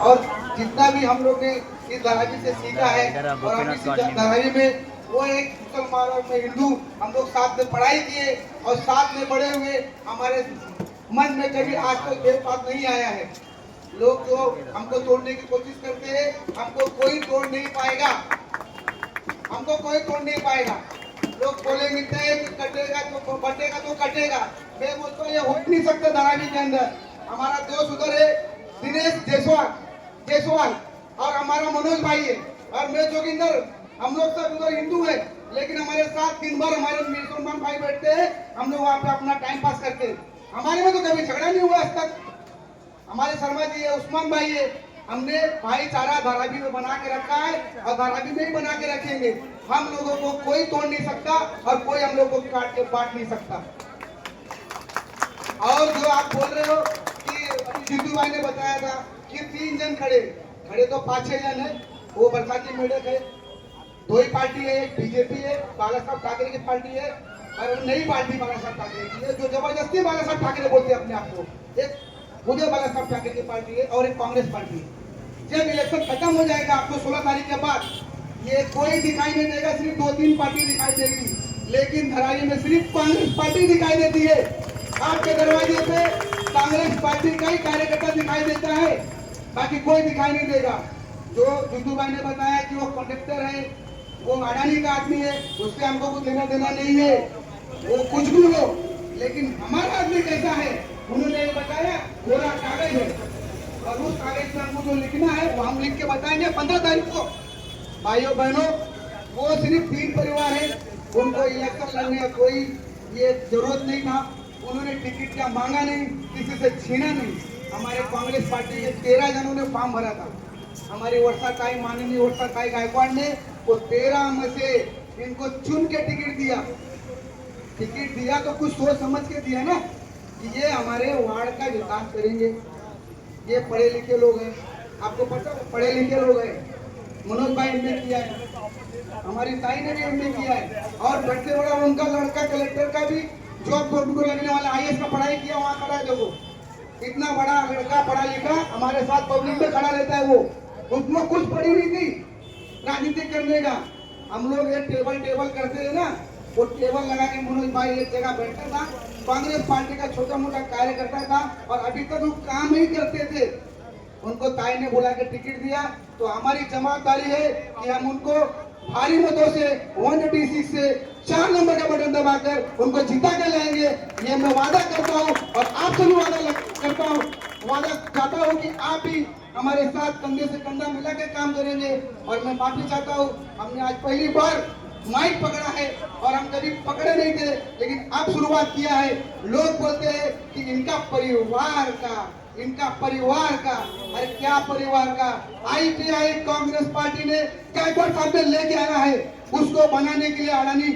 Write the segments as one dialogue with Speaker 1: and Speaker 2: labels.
Speaker 1: और जितना भी हम लोग ने इस धारावी से सीखा है और हम इस धारावी में वो एक मुसलमान और मैं हिंदू, हम लोग साथ में पढ़ाई किए और साथ में बड़े हुए, हमारे मन में कभी आज तक भेदभाव नहीं आया है। लोग जो हमको तोड़ने की कोशिश करते हैं, हमको कोई तोड़ नहीं पाएगा, हमको कोई तोड़ नहीं पाएगा। लोग बोले मिलते हैं कि कटेगा तो बटेगा तो कटेगा, मैं बोलता हूँ ये हो नहीं सकता। धारावी के अंदर हमारा दोस्त उधर है दिनेश जायसवाल और हमारा मनोज भाई है और मैं जोगिंदर, हम लोग सब उधर हिंदू है, लेकिन हमारे साथ दिन भर हमारे मुसलमान भाई बैठते हैं, हम लोग वहाँ पे अपना टाइम पास करते हैं। हमारे में तो कभी झगड़ा नहीं हुआ आज तक। हमारे शर्मा जी है, उस्मान भाई है, हमने भाईचारा धारावी में बना के रखा है और धारावी में ही बना के रखेंगे। हम लोगों को कोई तोड़ नहीं सकता और कोई हम लोगों को काट के बांट नहीं सकता। और जो आप बोल रहे हो कि अभी जितू भाई ने बताया था कि 3 जन खड़े तो 5-6 जन है, वो बरसाती मेढक है, 2 ही पार्टी है, एक बीजेपी है, बाला साहब ठाकरे की पार्टी है और नई पार्टी बाला साहब ठाकरे की है, जो जबरदस्ती बाला साहब ठाकरे बोलते हैं अपने आप को। एक उदय बाला साहब ठाकरे की पार्टी है और एक कांग्रेस पार्टी है। जब इलेक्शन खत्म हो जाएगा आपको 16 तारीख के बाद, ये कोई दिखाई नहीं देगा, सिर्फ 2-3 पार्टी दिखाई देगी, लेकिन धरावी में सिर्फ कांग्रेस पार्टी दिखाई देती है। आपके दरवाजे पे कांग्रेस पार्टी का ही कार्यकर्ता दिखाई देता है, बाकी कोई दिखाई नहीं देगा। जो जितू भाई ने बताया कि वो कंडक्टर है, वो अडानी का आदमी है, उससे हमको कुछ लेना देना नहीं है, वो कुछ भी हो, लेकिन हमारा आदमी कैसा है उन्होंने बताया, कोरा कागज है और उस कागज में हमको जो लिखना है वो हम लिख के बताएंगे 15 तारीख को। भाइयों बहनों, वो सिर्फ 3 परिवार है, उनको इलेक्शन लड़ने का कोई ये जरूरत नहीं था, उन्होंने टिकट क्या मांगा नहीं, किसी से छीना नहीं। हमारे कांग्रेस पार्टी के 13 जनों ने फॉर्म भरा था, हमारी वर्षाताई माननीय वर्षाताई गायकवाड़ ने वो 13 में से इनको चुन के टिकट दिया तो कुछ सोच समझ के दिया ना कि ये हमारे वार्ड का विकास करेंगे। ये पढ़े लिखे लोग हैं, आपको पता है पढ़े लिखे लोग हैं। मनोज भाई एमए किया है, हमारी ताई ने भी एमए किया है और बढ़ते बड़ा उनका लड़का कलेक्टर का भी जॉब को लगने वाला आईएएस का पढ़ाई किया, वहाँ खड़ा है। देखो इतना बड़ा लड़का पढ़ा लिखा हमारे साथ पब्लिक में खड़ा रहता है, वो उसमें कुछ पढ़ी नहीं थी राजनीति करने का। हम लोग ये टेबल करते हैं ना, वो टेबल लगा के मनोज भाई एक जगह बैठा था, कांग्रेस पार्टी का छोटा मोटा कार्यकर्ता था और अभी तक वो काम ही करते थे। उनको ताई ने बुला के टिकट दिया, तो हमारी जवाबदारी है कि हम उनको भारी मतों से 186 से 4 नंबर का बटन दबाकर उनको जिता के लाएंगे। ये मैं वादा करता हूँ और आपसे भी वादा करता हूँ, वादा चाहता हूँ कि आप भी हमारे साथ कंधे से कंधा मिला के काम करेंगे। और मैं माफी चाहता हूँ, हमने आज पहली बार माइक पकड़ा है और हम कभी पकड़े नहीं थे, लेकिन अब शुरुआत किया है। लोग बोलते हैं कि इनका परिवार का, अरे क्या परिवार का? आईटीआई कांग्रेस पार्टी ने गायकवाड़ साहब ने लेके आया है, उसको बनाने के लिए अडानी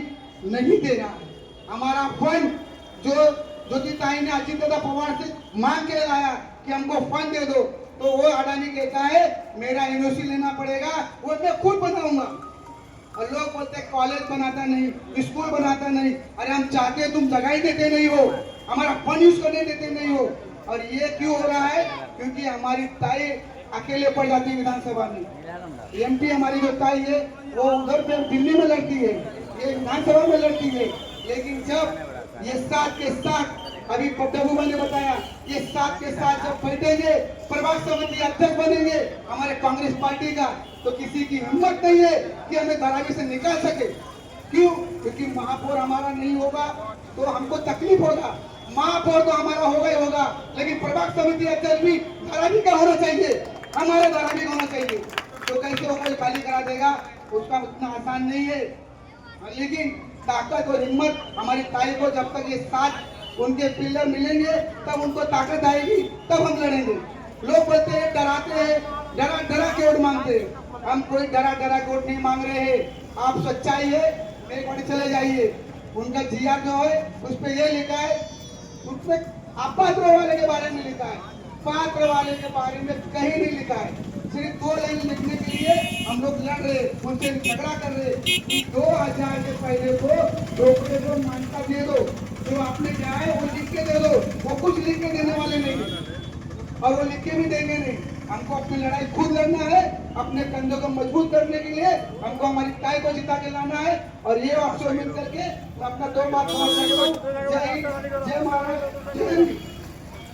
Speaker 1: नहीं दे रहा है। हमारा फंड जो ज्योतिताई ने अजीत दादा पवार से मांग के लाया कि हमको फंड दे दो, तो वो अडानी कहता है मेरा एनओसी लेना पड़ेगा, वो मैं खुद बनाऊंगा। और लोग बोलते हैं कॉलेज बनाता नहीं, स्कूल बनाता नहीं। अरे हम चाहते तुम जगह ही देते नहीं हो, हमारा फंड यूज करने देते नहीं हो। और ये क्यों हो रहा है? क्योंकि हमारी ताई अकेले पड़ जाती है विधानसभा में। एमपी हमारी जो ताई है वो उधर पे दिल्ली में लड़ती है, ये विधानसभा में लड़ती है। लेकिन जब ये साथ के साथ, अभी प्रभु ने बताया, ये साथ के साथ जब बैठेंगे, प्रभाग समिति अध्यक्ष बनेंगे हमारे कांग्रेस पार्टी का, तो किसी की हिम्मत नहीं है कि हमें धारावी से निकाल सके। क्यों? क्योंकि महापौर हमारा नहीं होगा तो हमको तकलीफ होगा, महापौर तो हमारा होगा ही होगा, लेकिन प्रभाग समिति अध्यक्ष भी धारावी का होना चाहिए, हमारे धारावी का होना चाहिए। तो कैसे वो कोई खाली करा देगा? उसका उतना आसान नहीं है। लेकिन ताकत और हिम्मत हमारी ताई को, जब तक ये साथ उनके पिलर मिलेंगे तब उनको ताकत आएगी, तब हम लड़ेंगे। लोग बोलते हैं डराते हैं, डरा के वोट मांगते हैं। हम कोई डरा के वोट नहीं मांग रहे हैं। आप सच्चाई है मेरे को चले जाइए, उनका जीआर जो है उस पर ये लिखा है, उसमें अपात्र वाले के बारे में लिखा है, पात्र वाले के बारे में कहीं नहीं लिखा है। सिर्फ 2 लाइन लिखने के लिए हम लोग लड़ रहे, उनसे झगड़ा कर रहे कि 2000 के पहले को डोकरे को मान्यता दे दो, जो आपने क्या है वो लिख के दे दो। वो कुछ लिख के देने वाले नहीं और वो लिख के भी देंगे नहीं। हमको अपनी लड़ाई खुद लड़ना है। अपने कंधों को मजबूत करने के लिए हमको हमारी ताई को जिता के लाना है। और ये अवसर मिल करके मैं अपना 2 बात समझ सकता हूँ। जय हिंद, जय महाराष्ट्र, जय हिंद।